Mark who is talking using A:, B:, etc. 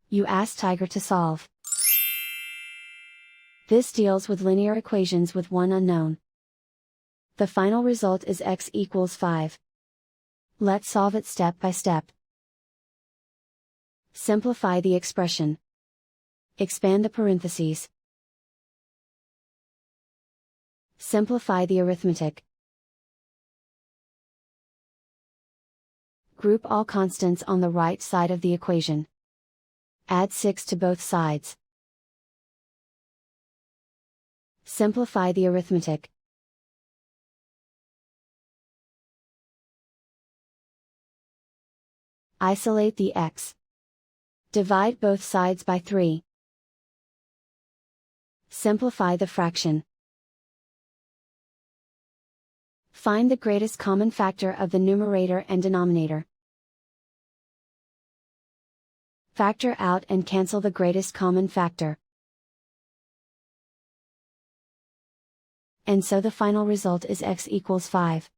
A: You ask Tiger to solve. This deals with linear equations with one unknown. The final result is x equals 5. Let's solve it step by step. Simplify the expression. Expand the parentheses. Simplify the arithmetic. Group all constants on the right side of the equation. Add 6 to both sides. Simplify the arithmetic. Isolate the x. Divide both sides by 3. Simplify the fraction. Find the greatest common factor of the numerator and denominator. Factor out and cancel the greatest common factor. And so the final result is x equals 5.